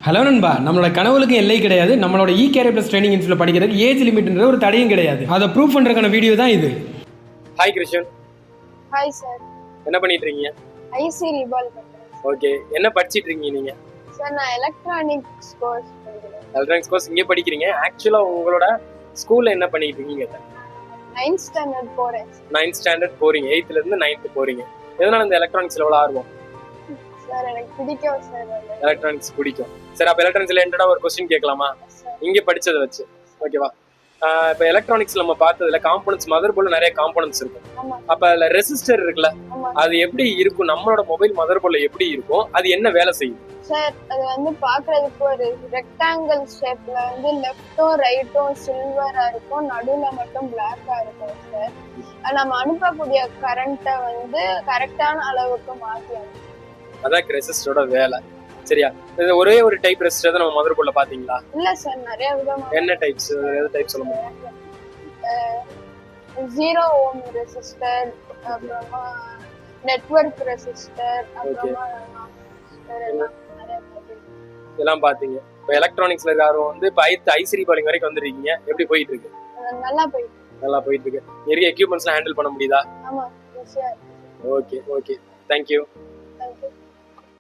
Hello நண்பா, நம்மளோட கனவுகளுக்கு எல்லை கிடையாது. நம்மளோட கேரியர் ப்ளஸ் ட்ரைனிங் இன்ஸ்டியூட்ல படிக்கிறதுக்கு ஏஜ் லிமிட்ன்ற ஒரு தடையும் கிடையாது. அதை ப்ரூவ் பண்றதுக்கான வீடியோ தான் இது. ஹாய் கிருஷ்ணன். Hi sir. என்ன பண்ணிட்டு இருக்கீங்க? ஐசி ரிவால்வ் பண்றேன். ஓகே, என்ன படிச்சிட்டு இருக்கீங்க நீங்க? சார் நான் எலக்ட்ரானிக்ஸ் கோர்ஸ் படிக்கிறேன். எலக்ட்ரானிக்ஸ் கோர்ஸ் இங்கே படிக்கிறீங்க. ஆக்சுவலா உங்களோட ஸ்கூல்ல என்ன பண்ணிட்டு இருக்கீங்க? 9th ஸ்டாண்டர்ட் போறேன். 9th ஸ்டாண்டர்ட் போறீங்க. 8th ல இருந்து 9th போறீங்க. எதனால இந்த எலக்ட்ரானிக்ஸ்ல எவ்வளவு ஆர்வம்? சார் எனக்கு பிடிக்கும் சார். எலக்ட்ரானிக்ஸ் பிடிக்கும். சரி, அப்ப எலக்ட்ரானிக்ஸ் ரிலேட்டடா ஒரு क्वेश्चन கேட்கலாமா? இங்க படிச்சதை வச்சு. ஓகேவா? இப்போ எலக்ட்ரானிக்ஸ் நம்ம பார்த்ததுல காம்போனன்ட்ஸ், மதர் போர்ட்ல நிறைய காம்போனன்ட்ஸ் இருக்கும். அப்ப அதுல ரெசிஸ்டர் இருக்குல்ல, அது எப்படி இருக்கும்? நம்மளோட மொபைல் மதர் போர்ட்ல எப்படி இருக்கும்? அது என்ன வேலை செய்யும்? சார் அது வந்து பாக்குறதுக்கு ஒரு ரெக்டாங்கிள் ஷேப்ல வந்து லெஃப்டும் ரைட்டும் சில்வரா இருக்கும், நடுவுல மட்டும் பிளாக்கா இருக்கும் சார். நம்ம அனுப்பக்கூடிய கரண்ட்டை வந்து கரெக்டான அளவுக்கு மாற்றணும். அதான் ரெசிஸ்டரோட வேலை. சரியா? இது ஒரே ஒரு டைப் ரெசிஸ்டர் தான் நம்ம மதர் போர்ட்ல பாத்தீங்களா? இல்ல சார், நிறைய விதமா. என்ன டைப்ஸ்? எது டைப் சொல்ல முடியும்? 0 ஓம் ரெசிஸ்டர், அப்புறமா நெட்வொர்க் ரெசிஸ்டர், அப்புறமா இதெல்லாம் பாத்தீங்க. இப்போ எலக்ட்ரானிக்ஸ்ல இருக்க ஆர்வம் வந்து இப்போ ஐசி ரிவால்விங் வரைக்கும் வந்துருக்கீங்க. எப்படி போயிட்டு இருக்கு? நல்லா போயிட்டு இருக்கு. நிறைய எக்யூப்மெண்ட்ஸ்லாம் ஹேண்டில் பண்ண முடியுதா? ஆமா. Okay, thank you.